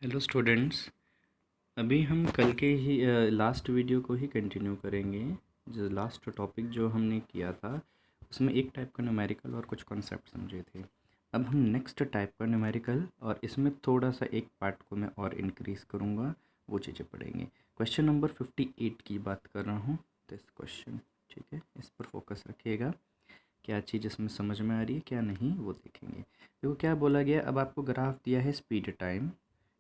Hello students. अभी हम कल के ही लास्ट वीडियो को ही कंटिन्यू करेंगे। जो लास्ट टॉपिक जो हमने किया था उसमें एक टाइप का न्यूमेरिकल और कुछ कॉन्सेप्ट समझे थे। अब हम नेक्स्ट टाइप का न्यूमेरिकल और इसमें थोड़ा सा एक पार्ट को मैं और इंक्रीज़ करूँगा, वो चीज़ें पढ़ेंगे। क्वेश्चन नंबर 58 की बात कर रहा हूँ, दिस क्वेश्चन। ठीक है, इस पर फोकस रखिएगा। क्या चीज़ इसमें समझ में आ रही है क्या नहीं वो देखेंगे। देखो क्या बोला गया। अब आपको ग्राफ दिया है स्पीड टाइम,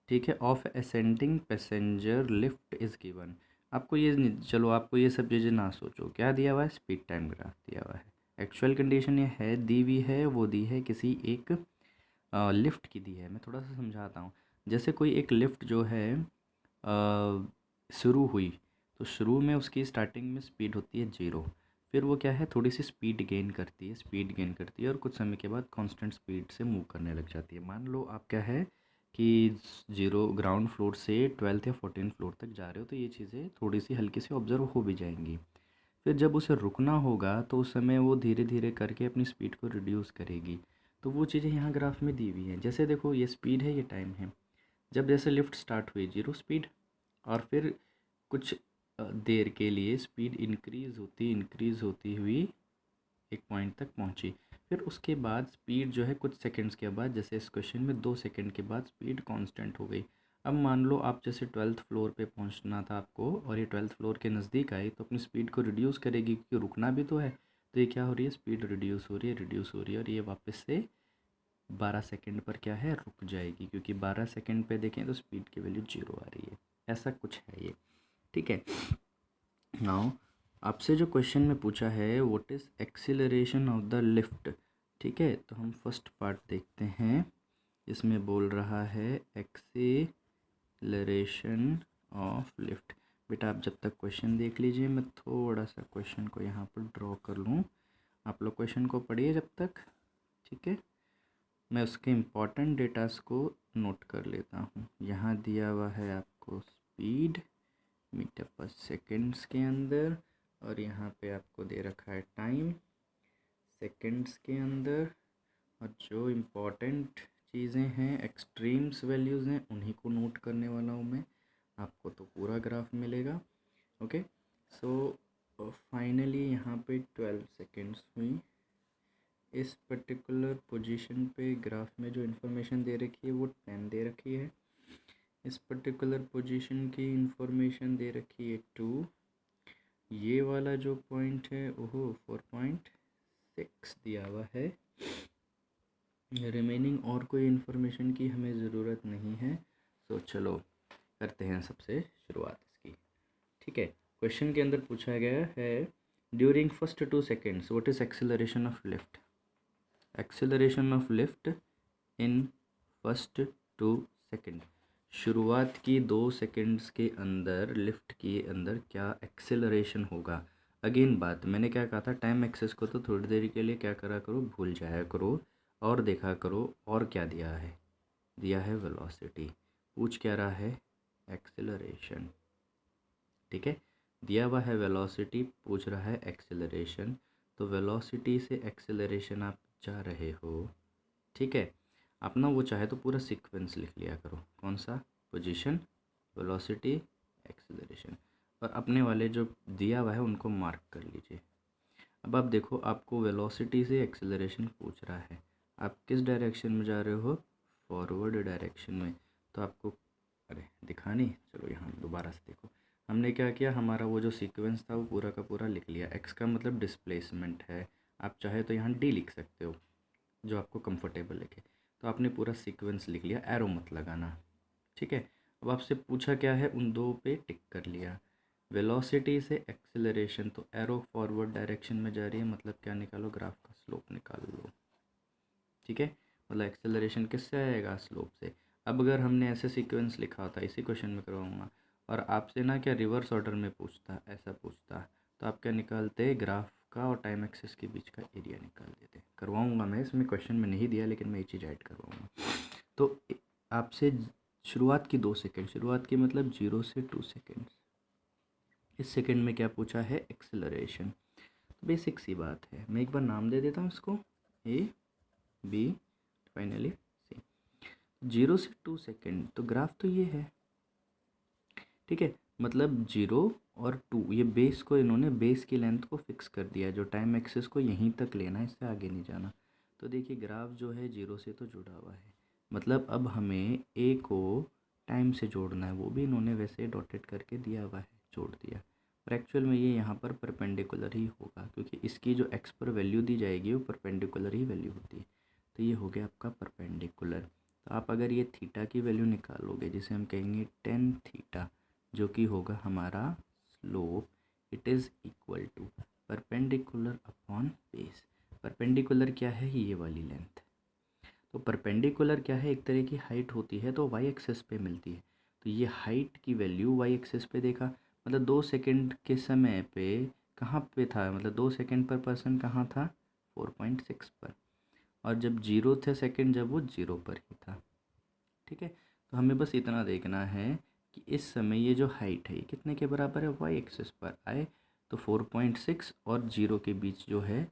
ठीक है, of ascending passenger lift is given. आपको ये चलो आपको ये सब चीज़ें ना सोचो, क्या दिया हुआ है, स्पीड टाइम ग्राफ दिया हुआ है। एक्चुअल कंडीशन ये है दी हुई है, वो दी है किसी एक लिफ्ट की दी है। मैं थोड़ा सा समझाता हूँ। जैसे कोई एक लिफ्ट जो है शुरू हुई, तो शुरू में उसकी स्टार्टिंग में स्पीड होती है 0। फिर वो क्या है, थोड़ी सी स्पीड गेन करती है, और कुछ समय के बाद कांस्टेंट स्पीड से मूव करने लग जाती है। मान लो आप क्या है कि 0 ग्राउंड फ्लोर से 12th या 14th फ्लोर तक जा रहे हो, तो ये चीज़ें थोड़ी सी हल्की सी ऑब्जर्व हो भी जाएंगी। फिर जब उसे रुकना होगा तो उस समय वो धीरे धीरे करके अपनी स्पीड को रिड्यूस करेगी। तो वो चीज़ें यहाँ ग्राफ में दी हुई हैं। जैसे देखो ये स्पीड है, ये टाइम है। जब जैसे लिफ्ट स्टार्ट हुई 0 स्पीड, और फिर कुछ देर के लिए स्पीड इंक्रीज़ होती हुई एक पॉइंट तक पहुंची। फिर उसके बाद स्पीड जो है कुछ सेकंड्स के बाद, जैसे इस क्वेश्चन में 2 सेकंड के बाद स्पीड कांस्टेंट हो गई। अब मान लो आप जैसे 12th फ्लोर पे पहुंचना था आपको, और ये 12th फ्लोर के नज़दीक आई, तो अपनी स्पीड को रिड्यूस करेगी क्योंकि रुकना भी तो है। तो ये क्या हो रही है, स्पीड रिड्यूस हो रही है, और ये वापस से 12 सेकंड पर क्या है, रुक जाएगी, क्योंकि 12 सेकंड पे देखें तो स्पीड की वैल्यू 0 आ रही है। ऐसा कुछ है ये। ठीक है। नाउ आपसे जो क्वेश्चन में पूछा है, what is acceleration of the lift. ठीक है, तो हम फर्स्ट पार्ट देखते हैं। इसमें बोल रहा है एक्सीलरेशन ऑफ लिफ्ट। बेटा आप जब तक क्वेश्चन देख लीजिए, मैं थोड़ा सा क्वेश्चन को यहाँ पर ड्रॉ कर लूँ। आप लोग क्वेश्चन को पढ़िए जब तक। ठीक है, मैं उसके इम्पॉर्टेंट डेटास को नोट कर लेता हूँ। यहाँ दिया हुआ है आपको स्पीड मीटर पर सेकेंड्स के अंदर, और यहाँ पे आपको दे रखा है टाइम सेकेंड्स के अंदर। और जो इम्पोर्टेंट चीज़ें हैं, एक्सट्रीम्स वैल्यूज़ हैं, उन्हीं को नोट करने वाला हूँ मैं। आपको तो पूरा ग्राफ मिलेगा। ओके, सो फाइनली यहाँ पे 12 सेकेंड्स हुई। इस पर्टिकुलर पोजीशन पे ग्राफ में जो इन्फॉर्मेशन दे रखी है वो 10 दे रखी है। इस पर्टिकुलर पोजीशन की इंफॉर्मेशन दे रखी है 2। ये वाला जो पॉइंट है ओहो 4.6 दिया हुआ है। रिमेनिंग और कोई इन्फॉर्मेशन की हमें ज़रूरत नहीं है। सो चलो करते हैं सबसे शुरुआत इसकी। ठीक है, क्वेश्चन के अंदर पूछा गया है during first 2 seconds what is acceleration of lift. Acceleration of lift in first 2 second, शुरुआत की 2 सेकेंड्स के अंदर लिफ्ट के अंदर क्या एक्सेलरेशन होगा। अगेन बात मैंने क्या कहा था, टाइम एक्सेस को तो थोड़ी देर के लिए क्या करा करो, भूल जाया करो और देखा करो। और क्या दिया है, दिया है वेलोसिटी। पूछ क्या रहा है, एक्सेलरेशन। ठीक है, दिया हुआ है वेलोसिटी, पूछ रहा है एक्सेलरेशन। तो वेलोसिटी से एक्सेलरेशन आप जा रहे हो। ठीक है, अपना वो चाहे तो पूरा सीक्वेंस लिख लिया करो। कौन सा, पोजीशन, वेलोसिटी, एक्सेलरेशन, और अपने वाले जो दिया हुआ है उनको मार्क कर लीजिए। अब आप देखो, आपको वेलोसिटी से एक्सेलरेशन पूछ रहा है, आप किस डायरेक्शन में जा रहे हो, फॉरवर्ड डायरेक्शन में। तो आपको अरे दिखा नहीं, चलो यहाँ दोबारा से देखो। हमने क्या किया, हमारा वो जो सीक्वेंस था वो पूरा का पूरा लिख लिया। एक्स का मतलब डिस्प्लेसमेंट है, आप चाहे तो यहाँ डी लिख सकते हो, जो आपको कंफर्टेबल लगे। तो आपने पूरा सीक्वेंस लिख लिया, एरो मत लगाना। ठीक है, अब आपसे पूछा क्या है, उन दो पे टिक कर लिया। वेलोसिटी से एक्सेलरेशन, तो एरो फॉरवर्ड डायरेक्शन में जा रही है, मतलब क्या निकालो, ग्राफ का स्लोप निकाल लो। ठीक है, मतलब एक्सेलरेशन किससे आएगा, स्लोप से। अब अगर हमने ऐसे सीक्वेंस लिखा होता, इसी क्वेश्चन में करवाऊँगा, और आपसे ना क्या रिवर्स ऑर्डर में पूछता, ऐसा पूछता, तो आप क्या निकालते, ग्राफ का और टाइम एक्सिस के बीच का एरिया निकाल देते। करवाऊँगा मैं, इसमें क्वेश्चन में नहीं दिया लेकिन मैं ये चीज़ ऐड करवाऊँगा। तो आपसे शुरुआत की 2 सेकेंड, शुरुआत की मतलब 0 से 2 सेकेंड, इस सेकेंड में क्या पूछा है, एक्सेलरेशन। तो बेसिक सी बात है, मैं एक बार नाम दे देता हूँ इसको, ए बी फाइनली सी। 0 से 2 सेकेंड, तो ग्राफ तो ये है, ठीक है। मतलब 0 और 2, ये बेस को इन्होंने बेस की लेंथ को फिक्स कर दिया है, जो टाइम एक्सिस को यहीं तक लेना है, इससे आगे नहीं जाना। तो देखिए ग्राफ जो है 0 से तो जुड़ा हुआ है, मतलब अब हमें ए को टाइम से जोड़ना है, वो भी इन्होंने वैसे डॉटेड करके दिया हुआ है, जोड़ दिया। और एक्चुअल में ये यहाँ पर परपेंडिकुलर ही होगा, क्योंकि इसकी जो एक्स पर वैल्यू दी जाएगी वो परपेंडिकुलर ही वैल्यू होती है। तो ये हो गया आपका परपेंडिकुलर। तो आप अगर ये थीटा की वैल्यू निकालोगे, जिसे हम कहेंगे टेन थीटा, जो कि होगा हमारा slope, it is equal to perpendicular upon base. Perpendicular क्या है, ये वाली लेंथ। तो परपेंडिकुलर क्या है, एक तरह की हाइट होती है, तो वाई एक्सिस पे मिलती है। तो ये हाइट की वैल्यू वाई एक्सिस पे देखा, मतलब 2 सेकंड के समय पे कहाँ पे था, मतलब 2 सेकंड पर पर्सन कहाँ था, 4.6 पर। और जब 0 थे सेकंड, जब वो 0 पर ही था, ठीक है। तो हमें बस इतना देखना है कि इस समय ये जो हाइट है ये कितने के बराबर है, वाई एक्सिस पर आए तो 4.6 और 0 के बीच जो है,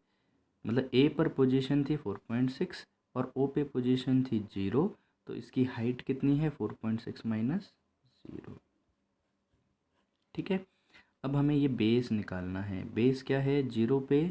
मतलब ए पर पोजीशन थी 4.6 और ओ पे पोजीशन थी 0, तो इसकी हाइट कितनी है, 4.6 माइनस 0, ठीक है। अब हमें ये बेस निकालना है। बेस क्या है, 0 पे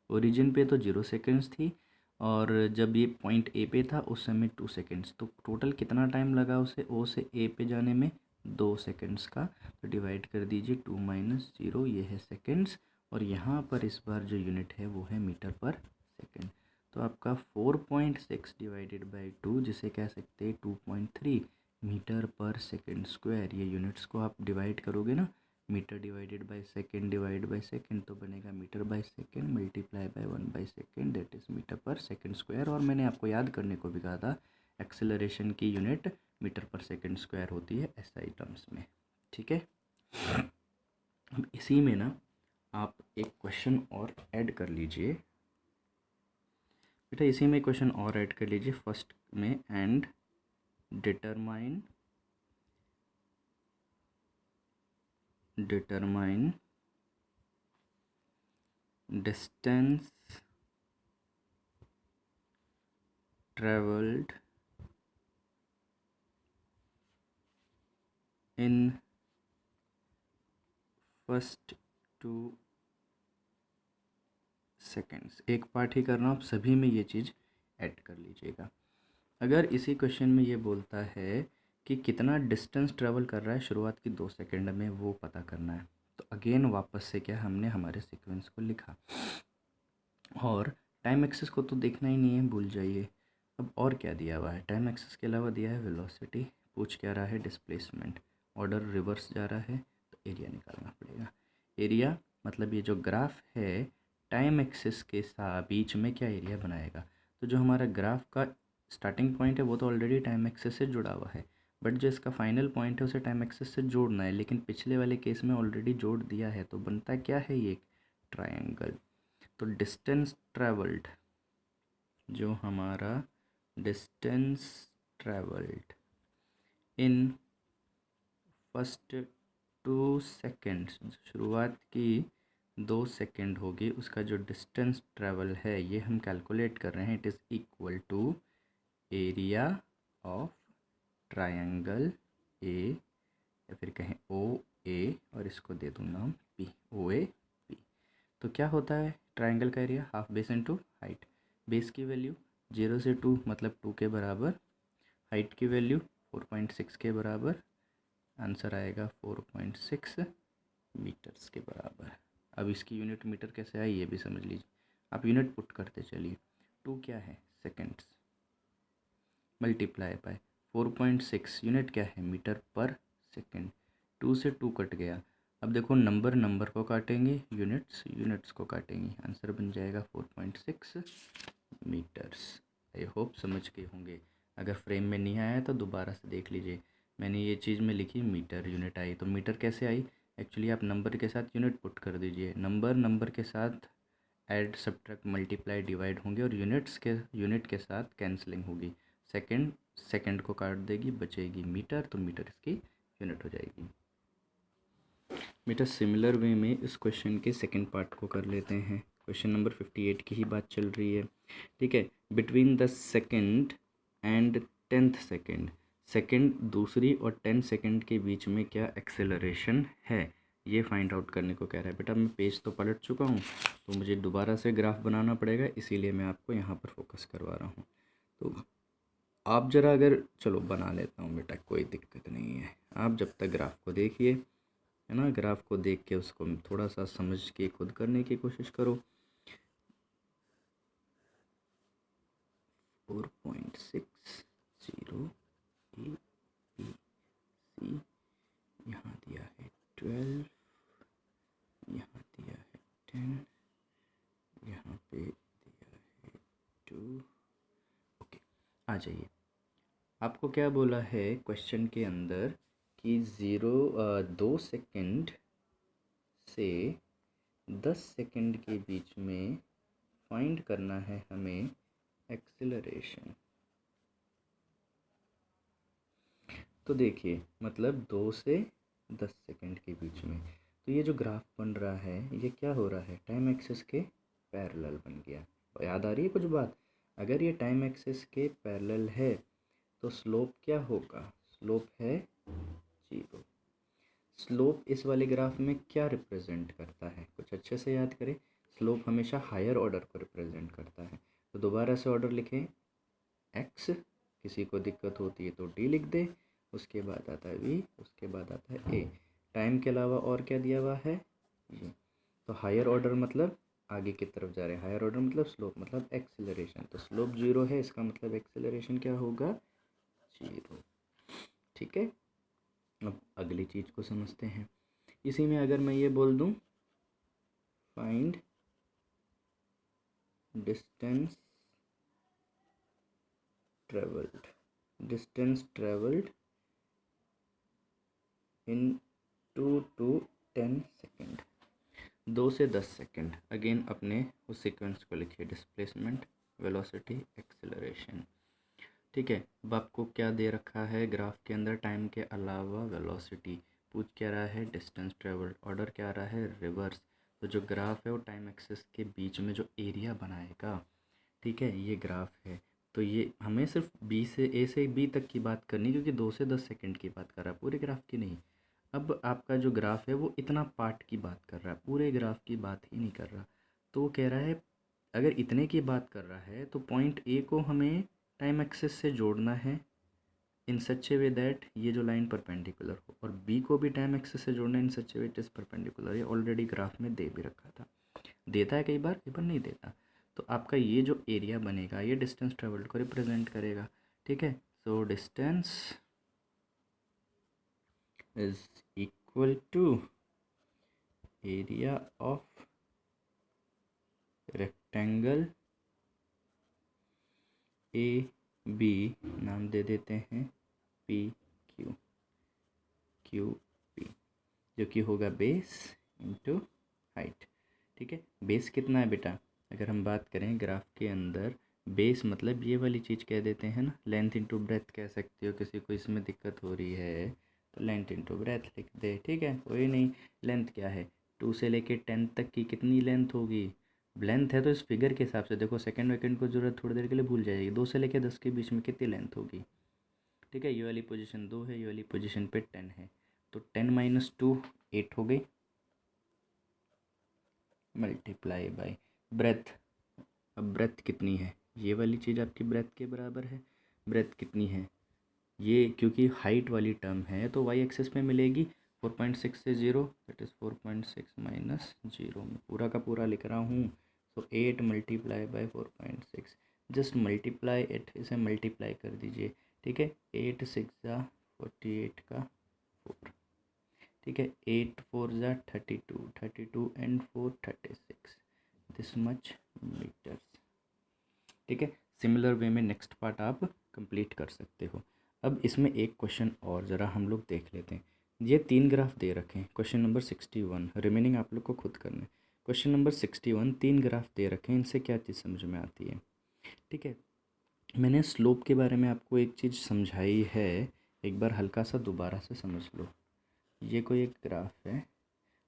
ओरिजिन पे तो 0 सेकेंड्स थी, और जब ये पॉइंट ए पे था उस समय 2 सेकेंड्स, तो टोटल कितना टाइम लगा उसे ओ से ए पे जाने में, 2 सेकेंड्स का। तो डिवाइड कर दीजिए 2 माइनस 0, ये है सेकेंड्स, और यहाँ पर इस बार जो यूनिट है वो है मीटर पर सेकेंड। तो आपका 4.6 डिवाइडेड बाई 2, जिसे कह सकते हैं 2.3 मीटर पर सेकेंड स्क्वायर। ये यूनिट्स को आप डिवाइड करोगे ना, मीटर डिवाइडेड बाय सेकेंड तो बनेगा metre by second multiply by 1/सेकेंड, that is metre per second square. और मैंने आपको याद करने को भी कहा था, एक्सेलरेशन की unit metre per second square होती है एसआई टर्म्स में, ठीक है। अब इसी में ना आप एक क्वेश्चन और ऐड कर लीजिए बेटा, इसी में क्वेश्चन और ऐड कर लीजिए फर्स्ट में, and determine distance traveled in first 2 seconds। एक पार्ट ही करना, आप सभी में ये चीज़ ऐड कर लीजिएगा। अगर इसी क्वेश्चन में ये बोलता है कि कितना डिस्टेंस ट्रेवल कर रहा है शुरुआत की 2 सेकंड में, वो पता करना है, तो अगेन वापस से क्या हमने हमारे सीक्वेंस को लिखा, और टाइम एक्सिस को तो देखना ही नहीं है, भूल जाइए। अब और क्या दिया हुआ है, टाइम एक्सिस के अलावा दिया है वेलोसिटी, पूछ क्या रहा है, डिस्प्लेसमेंट, ऑर्डर रिवर्स जा रहा है, तो एरिया निकालना पड़ेगा। एरिया मतलब ये जो ग्राफ है टाइम एक्सिस के साथ बीच में क्या एरिया बनाएगा, तो जो हमारा ग्राफ का स्टार्टिंग पॉइंट है वो तो ऑलरेडी टाइम एक्सिस से जुड़ा हुआ है, बट जो इसका फाइनल पॉइंट है उसे टाइम एक्सिस से जोड़ना है, लेकिन पिछले वाले केस में ऑलरेडी जोड़ दिया है, तो बनता क्या है ये ट्रायंगल। तो डिस्टेंस ट्रेवल्ड, जो हमारा distance travelled in first 2 seconds, शुरुआत की 2 सेकेंड होगी, उसका जो डिस्टेंस ट्रेवल है ये हम कैलकुलेट कर रहे हैं, it is equal to area of triangle A, या फिर कहें ओ ए, और इसको दे दूँ नाम पी, ओ ए पी। तो क्या होता है ट्रायंगल का area, half base into height. Base की वैल्यू 0 से 2 मतलब 2 के बराबर, हाइट की वैल्यू 4.6 के बराबर, आंसर आएगा 4.6 मीटर्स के बराबर। अब इसकी यूनिट मीटर कैसे आई ये भी समझ लीजिए, आप यूनिट पुट करते चलिए। 2 क्या है, सेकेंड्स, मल्टीप्लाई बाय 4.6, यूनिट क्या है, मीटर पर सेकेंड। 2 से 2 कट गया, अब देखो नंबर को काटेंगे, यूनिट्स को काटेंगे, आंसर बन जाएगा 4.6 मीटर्स। आई होप समझ गए होंगे, अगर फ्रेम में नहीं आया तो दोबारा से देख लीजिए। मैंने ये चीज़ में लिखी यूनिट आई, तो मीटर कैसे आई, एक्चुअली आप नंबर के साथ यूनिट पुट कर दीजिए, नंबर के साथ ऐड सब्ट्रैक्ट मल्टीप्लाई डिवाइड होंगे, और यूनिट के साथ कैंसलिंग होगी, सेकंड को काट देगी, बचेगी मीटर, तो मीटर इसकी यूनिट हो जाएगी। बेटा सिमिलर वे में इस क्वेश्चन के सेकंड पार्ट को कर लेते हैं, क्वेश्चन नंबर 58 की ही बात चल रही है, ठीक है। Between the second and 10th second, second दूसरी और 10 सेकेंड के बीच में क्या एक्सेलरेशन है, ये फाइंड आउट करने को कह रहा है। बेटा मैं पेज तो पलट चुका हूँ, तो मुझे दोबारा से ग्राफ बनाना पड़ेगा, इसीलिए मैं आपको यहाँ पर फोकस करवा रहा हूँ। तो आप ज़रा अगर, चलो बना लेता हूँ बेटा, कोई दिक्कत नहीं है। आप जब तक ग्राफ को देखिए, है ना, ग्राफ को देख के उसको थोड़ा सा समझ के खुद करने की कोशिश करो। 4.60 ए बी सी, यहाँ दिया है 12, यहाँ दिया है 10, यहाँ पे दिया है 2। ओके, आ जाइए। आपको क्या बोला है क्वेश्चन के अंदर कि 2 सेकेंड से 10 सेकेंड के बीच में फाइंड करना है हमें एक्सेलरेशन। तो देखिए, मतलब 2 से 10 सेकेंड के बीच में, तो ये जो ग्राफ बन रहा है ये क्या हो रहा है, टाइम एक्सिस के पैरेलल बन गया। याद आ रही है कुछ बात? अगर ये टाइम एक्सिस के पैरेलल है तो स्लोप क्या होगा, स्लोप है 0। स्लोप इस वाले ग्राफ में क्या रिप्रेजेंट करता है, कुछ अच्छे से याद करें। स्लोप हमेशा हायर ऑर्डर को रिप्रेजेंट करता है। तो दोबारा से ऑर्डर लिखें, एक्स, किसी को दिक्कत होती है तो डी लिख दे, उसके बाद आता है वी, उसके बाद आता है ए। टाइम के अलावा और क्या दिया हुआ है, ये। तो हायर ऑर्डर मतलब आगे की तरफ जा रहे हैं, हायर ऑर्डर मतलब स्लोप मतलब एक्सेलरेशन। तो स्लोप 0 है, इसका मतलब एक्सेलरेशन क्या होगा, 0। ठीक है, अब अगली चीज़ को समझते हैं। इसी में अगर मैं ये बोल दूं, find distance travelled, distance travelled in 2 to 10 second, 2 से 10 सेकेंड। अगेन अपने उस सीक्वेंस को लिखिए, डिस्प्लेसमेंट, वेलोसिटी, एक्सेलरेशन। ठीक है, अब आपको क्या दे रखा है ग्राफ के अंदर, टाइम के अलावा वेलोसिटी। पूछ क्या रहा है, डिस्टेंस ट्रेवल्ड, ऑर्डर क्या आ रहा है, रिवर्स। तो जो ग्राफ है वो टाइम एक्सिस के बीच में जो एरिया बनाएगा, ठीक है, ये ग्राफ है। तो ये हमें सिर्फ बी से ए से बी तक की बात करनी, क्योंकि 2 से 10 सेकंड की बात कर रहा है, पूरे ग्राफ की नहीं। अब आपका जो ग्राफ है वो इतना पार्ट की बात कर रहा है, पूरे ग्राफ की बात ही नहीं कर रहा। तो वो कह रहा है अगर इतने की बात कर रहा है तो पॉइंट ए को हमें टाइम एक्सिस से जोड़ना है इन सच ए वे दैट ये जो लाइन परपेंडिकुलर हो, और बी को भी टाइम एक्सिस से जोड़ना इन सच ए वे इट इज़ परपेंडिकुलर। ये ऑलरेडी ग्राफ में दे भी रखा था, देता है कई बार नहीं देता। तो आपका ये जो एरिया बनेगा ये डिस्टेंस ट्रेवल्ड को रिप्रेजेंट करेगा। ठीक है, so distance is equal to area of rectangle A B, नाम दे देते हैं पी क्यू, क्यू पी, जो कि होगा बेस इंटू हाइट। ठीक है, बेस कितना है बेटा, अगर हम बात करें ग्राफ के अंदर, बेस मतलब ये वाली चीज़ कह देते हैं ना, लेंथ इंटू ब्रेथ कह सकते हो। किसी को इसमें दिक्कत हो रही है तो लेंथ इंटू ब्रेथ लिख दे। ठीक है, कोई नहीं। लेंथ क्या है, 2 से लेके 10 तक की कितनी लेंथ होगी, लेंथ है तो इस फिगर के हिसाब से देखो, सेकंड वेकेंड को जरूरत थोड़ी देर के लिए भूल जाएगी। 2 से लेके 10 के बीच में कितनी लेंथ होगी, ठीक है, ये वाली पोजीशन 2 है, ये वाली पोजीशन पे 10 है, तो 10 माइनस 2 8 हो गई, मल्टीप्लाई बाय ब्रेथ। अब ब्रेथ कितनी है, ये वाली चीज़ आपकी ब्रेथ के बराबर है। ब्रेथ कितनी है, ये क्योंकि हाइट वाली टर्म है तो वाई एक्सिस में मिलेगी 4.6 से 0, दैट इज़ 4.6 माइनस 0। मैं पूरा का पूरा लिख रहा हूँ। तो 8 multiply by 4.6, just multiply it, इसे मल्टीप्लाई कर दीजिए। ठीक है, 8 6 ज़ा 48 का 4, ठीक है, 8 4 ज़ा 32, 32 एंड 4 36, दिस मच मीटर्स। ठीक है, सिमिलर वे में नेक्स्ट पार्ट आप कंप्लीट कर सकते हो। अब इसमें एक क्वेश्चन और ज़रा हम लोग देख लेते हैं। ये 3 ग्राफ दे रखे हैं, क्वेश्चन नंबर 61, रिमेनिंग आप लोग को खुद करना है। क्वेश्चन नंबर 61, 3 ग्राफ दे रखे हैं, इनसे क्या चीज़ समझ में आती है। ठीक है, मैंने स्लोप के बारे में आपको एक चीज़ समझाई है, एक बार हल्का सा दोबारा से समझ लो। ये कोई एक ग्राफ है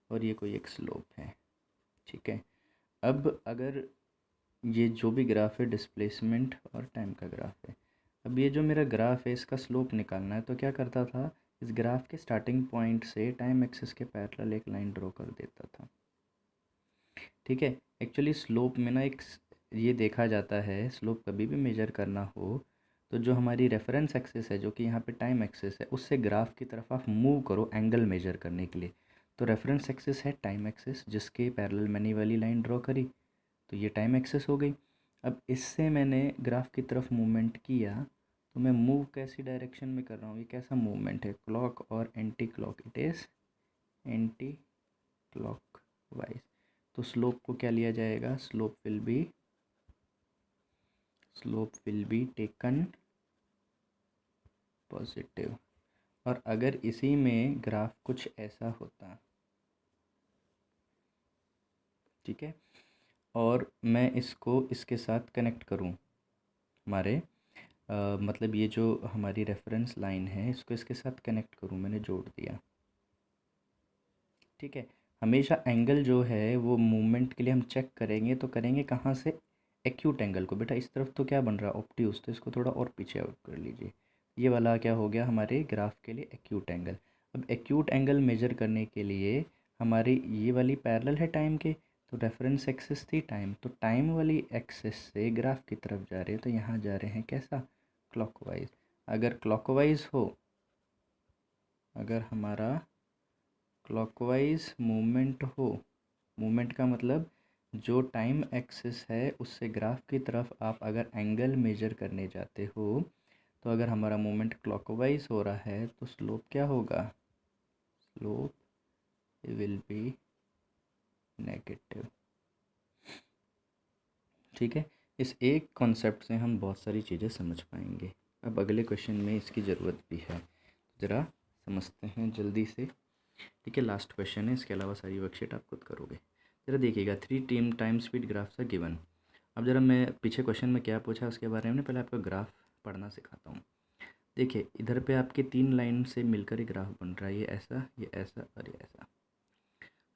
और ये कोई एक स्लोप है। ठीक है, अब अगर ये जो भी ग्राफ है डिस्प्लेसमेंट और टाइम का ग्राफ है, अब ये जो मेरा ग्राफ है इसका स्लोप निकालना है, तो क्या करता था, इस ग्राफ के स्टार्टिंग पॉइंट से टाइम एक्सिस के पैरेलल एक लाइन ड्रॉ कर देता था। ठीक है, एक्चुअली स्लोप में ना एक ये देखा जाता है, स्लोप कभी भी मेजर करना हो तो जो हमारी रेफरेंस एक्सिस है, जो कि यहाँ पे टाइम एक्सिस है, उससे ग्राफ की तरफ आप मूव करो एंगल मेजर करने के लिए। तो रेफरेंस एक्सिस है टाइम एक्सिस, जिसके पैरेलल मैंने वाली लाइन ड्रॉ करी, तो ये टाइम एक्सिस हो गई। अब इससे मैंने ग्राफ की तरफ मूवमेंट किया, तो मैं मूव कैसी डायरेक्शन में कर रहा हूँ, ये कैसा मूवमेंट है, क्लॉक और anti clock, it is anti clock wise. तो स्लोप को क्या लिया जाएगा, slope will be taken positive. और अगर इसी में ग्राफ कुछ ऐसा होता, ठीक है, और मैं इसको इसके साथ कनेक्ट करूं, हमारे मतलब ये जो हमारी रेफरेंस लाइन है इसको इसके साथ कनेक्ट करूं, मैंने जोड़ दिया। ठीक है, हमेशा एंगल जो है वो मूवमेंट के लिए हम चेक करेंगे, तो करेंगे कहाँ से, एक्यूट एंगल को। बेटा इस तरफ तो क्या बन रहा है, ऑब्ट्यूज, तो इसको थोड़ा और पीछे आउट कर लीजिए। ये वाला क्या हो गया हमारे ग्राफ के लिए एक्यूट एंगल। अब एक्यूट एंगल मेजर करने के लिए हमारी ये वाली पैरेलल है टाइम के, तो रेफरेंस एक्सिस थी टाइम, तो टाइम वाली एक्सिस से ग्राफ की तरफ जा रहे हैं, तो यहाँ जा रहे हैं कैसा, क्लॉकवाइज। अगर क्लॉकवाइज हो, अगर हमारा क्लॉकवाइज मूवमेंट हो, मूवमेंट का मतलब जो टाइम एक्सिस है उससे ग्राफ की तरफ आप अगर एंगल मेजर करने जाते हो, तो अगर हमारा मूवमेंट क्लॉकवाइज हो रहा है तो स्लोप क्या होगा, स्लोप विल बी नेगेटिव। ठीक है, इस एक कॉन्सेप्ट से हम बहुत सारी चीज़ें समझ पाएंगे। अब अगले क्वेश्चन में इसकी ज़रूरत भी है, ज़रा समझते हैं जल्दी से। ठीक है, लास्ट क्वेश्चन है, इसके अलावा सारी वर्कशीट आप खुद करोगे। ज़रा देखिएगा, 3 time speed graphs are given. अब ज़रा मैं पीछे क्वेश्चन में क्या पूछा उसके बारे में पहले आपको ग्राफ पढ़ना सिखाता हूँ। देखिए इधर पे आपके 3 लाइन से मिलकर एक ग्राफ बन रहा है, ये ऐसा, ये ऐसा और ये ऐसा।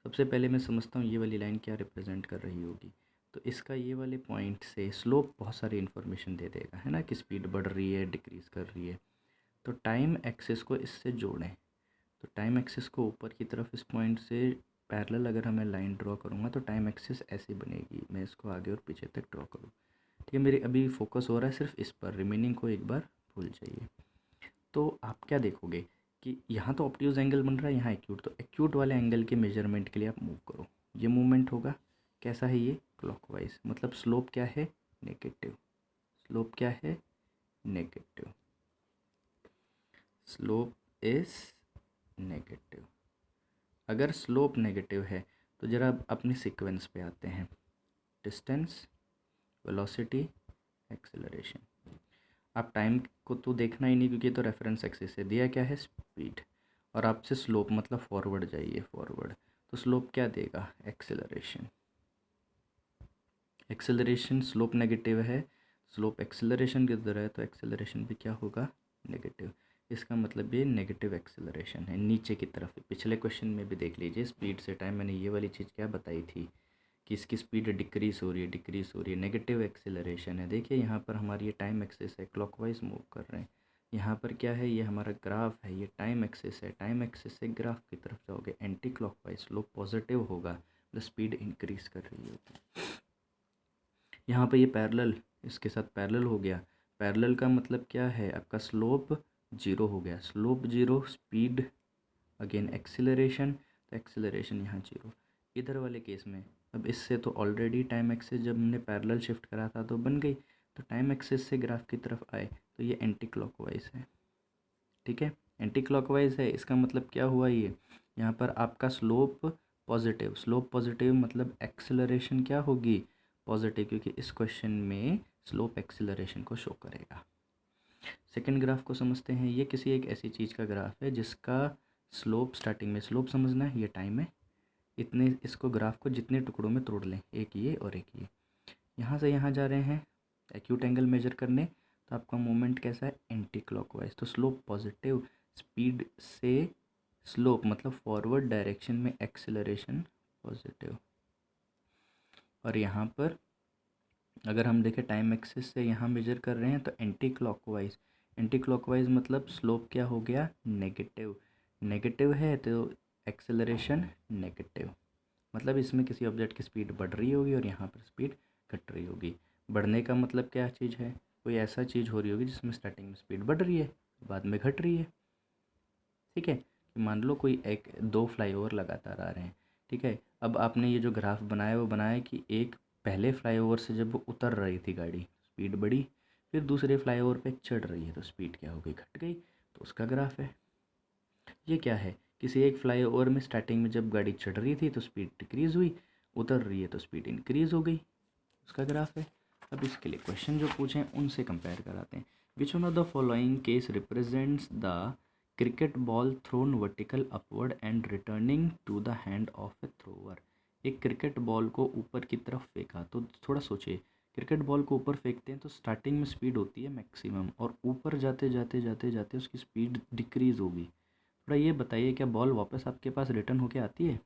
सबसे पहले मैं समझता हूँ ये वाली लाइन क्या रिप्रेजेंट कर रही होगी। तो इसका ये वाले पॉइंट से स्लोप बहुत सारी इन्फॉर्मेशन दे देगा, है ना, कि स्पीड बढ़ रही है, डिक्रीज़ कर रही है। तो टाइम एक्सिस को इससे जोड़ें, तो टाइम एक्सिस को ऊपर की तरफ इस पॉइंट से पैरेलल अगर मैं लाइन ड्रॉ करूँगा तो टाइम एक्सिस ऐसी बनेगी। मैं इसको आगे और पीछे तक ड्रॉ करूँ। ठीक है, मेरे अभी फोकस हो रहा है सिर्फ इस पर, रिमेनिंग को एक बार भूल जाइए। तो आप क्या देखोगे कि यहाँ तो ऑब्ट्यूज एंगल बन रहा है, यहाँ एक्यूट, तो एक्यूट वाले एंगल के मेजरमेंट के लिए आप मूव करो। ये मूवमेंट होगा, कैसा है ये, क्लॉकवाइज, मतलब स्लोप क्या है, नेगेटिव। स्लोप क्या है, नेगेटिव। Slope is negative. अगर स्लोप नेगेटिव है तो ज़रा अब अपनी सीक्वेंस पे आते हैं, डिस्टेंस, वेलोसिटी, एक्सेलरेशन। आप टाइम को तो देखना ही नहीं क्योंकि ये तो रेफरेंस एक्सिस है, दिया क्या है, स्पीड, और आपसे स्लोप मतलब फॉरवर्ड जाइए, फॉरवर्ड, तो स्लोप क्या देगा, एक्सेलरेशन। एक्सेलरेशन, स्लोप नेगेटिव है, स्लोप एक्सेलरेशन की तरह है, तो एक्सेलरेशन भी क्या होगा, नेगेटिव। इसका मतलब ये नेगेटिव एक्सेलरेशन है नीचे की तरफ। पिछले क्वेश्चन में भी देख लीजिए, स्पीड से टाइम, मैंने ये वाली चीज़ क्या बताई थी कि इसकी स्पीड डिक्रीज़ हो रही है, डिक्रीज़ हो रही है, नेगेटिव एक्सेलरेशन है। देखिए यहाँ पर हमारी ये टाइम एक्सिस है, क्लॉकवाइज मूव कर रहे हैं। यहाँ पर क्या है, ये हमारा ग्राफ है, ये टाइम एक्सिस है, टाइम एक्सिस से ग्राफ की तरफ जाओगे एंटी क्लॉकवाइज, स्लोप पॉजिटिव होगा, मतलब स्पीड इंक्रीज़ कर रही होगी। यहाँ पे ये पैरेलल इसके साथ पैरेलल हो गया, पैरेलल का मतलब क्या है, आपका स्लोप जीरो हो गया, slope zero, speed again acceleration, तो एक्सीलरेशन यहाँ जीरो। इधर वाले केस में अब इससे तो ऑलरेडी टाइम एक्सिस जब हमने पैरेलल शिफ्ट करा था तो बन गई, तो टाइम एक्सिस से ग्राफ की तरफ आए तो ये एंटी क्लॉकवाइज है। ठीक है, एंटी क्लॉकवाइज है, इसका मतलब क्या हुआ, ये यहाँ पर आपका स्लोप पॉजिटिव, स्लोप पॉजिटिव मतलब एक्सेलरेशन क्या होगी, पॉजिटिव, क्योंकि इस क्वेश्चन में स्लोप एक्सेलरेशन को शो करेगा। सेकंड ग्राफ को समझते हैं, ये किसी एक ऐसी चीज़ का ग्राफ है जिसका स्लोप, स्टार्टिंग में स्लोप समझना है, ये टाइम है, इतने इसको ग्राफ को जितने टुकड़ों में तोड़ लें, एक ये और एक ये, यहाँ से यहाँ जा रहे हैं एक्यूट एंगल मेजर करने, तो आपका मूवमेंट कैसा है, एंटी क्लॉकवाइज, तो स्लोप पॉजिटिव, स्पीड से स्लोप मतलब फॉरवर्ड डायरेक्शन में एक्सेलरेशन पॉजिटिव। और यहाँ पर अगर हम देखें टाइम एक्सिस से यहाँ मेजर कर रहे हैं तो एंटी क्लॉकवाइज, एंटी क्लॉकवाइज मतलब स्लोप क्या हो गया, नेगेटिव। नेगेटिव है तो एक्सेलरेशन नेगेटिव, मतलब इसमें किसी ऑब्जेक्ट की स्पीड बढ़ रही होगी और यहाँ पर स्पीड घट रही होगी। बढ़ने का मतलब क्या चीज़ है, कोई ऐसा चीज़ हो रही होगी जिसमें स्टार्टिंग में स्पीड बढ़ रही है बाद में घट रही है। ठीक है, मान लो कोई एक दो फ्लाईओवर लगातार आ रहे हैं। ठीक है, अब आपने ये जो ग्राफ बनाया वो बनाया कि एक पहले फ्लाईओवर से जब वो उतर रही थी गाड़ी स्पीड बढ़ी, फिर दूसरे फ्लाईओवर पे चढ़ रही है तो स्पीड क्या हो गई, घट गई, तो उसका ग्राफ है। ये क्या है, किसी एक फ्लाईओवर में स्टार्टिंग में जब गाड़ी चढ़ रही थी तो स्पीड डिक्रीज़ हुई, उतर रही है तो स्पीड इंक्रीज़ हो गई, उसका ग्राफ है। अब इसके लिए क्वेश्चन जो पूछे हैं उनसे कंपेयर कराते हैं। Which one of the following case represents the cricket ball thrown vertical upward and returning to the hand of a thrower. एक क्रिकेट बॉल को ऊपर की तरफ फेंका, तो थोड़ा सोचिए, क्रिकेट बॉल को ऊपर फेंकते हैं तो स्टार्टिंग में स्पीड होती है मैक्सिमम, और ऊपर जाते जाते जाते जाते उसकी स्पीड डिक्रीज़ होगी। थोड़ा ये बताइए, क्या बॉल वापस आपके पास रिटर्न होके आती है?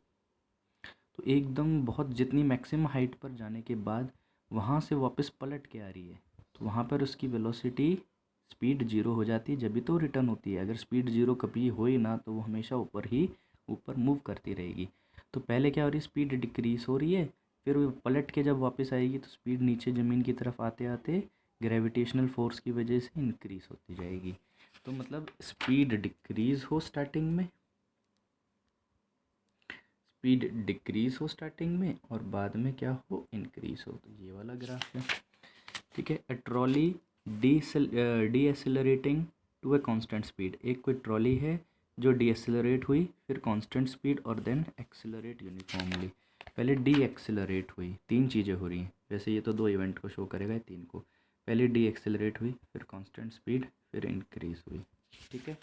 तो एकदम बहुत जितनी मैक्सिमम हाइट पर जाने के बाद वहाँ से वापस पलट के आ रही है, तो वहाँ पर उसकी वेलोसिटी स्पीड जीरो हो जाती है, जब भी तो रिटर्न होती है। अगर स्पीड जीरो कभी हो ही ना तो वो हमेशा ऊपर मूव करती रहेगी। तो पहले क्या हो रही है, स्पीड डिक्रीज हो रही है, फिर वो पलट के जब वापस आएगी तो स्पीड नीचे ज़मीन की तरफ आते आते ग्रेविटेशनल फोर्स की वजह से इंक्रीज होती जाएगी। तो मतलब स्पीड डिक्रीज हो स्टार्टिंग में, स्पीड डिक्रीज हो स्टार्टिंग में और बाद में क्या हो, इंक्रीज हो, तो ये वाला ग्राफ है। ठीक है, a trolley decelerating to a constant speed. एक कोई ट्रॉली है जो डी एक्सेलरेट हुई, फिर कांस्टेंट स्पीड और देन एक्सेलरेट यूनिफॉर्मली। पहले डी एक्सेलरेट हुई, तीन चीज़ें हो रही हैं, वैसे ये तो दो इवेंट को शो करेगा, तीन को। पहले डी एक्सेलरेट हुई, फिर कांस्टेंट स्पीड, फिर इंक्रीज हुई। ठीक है,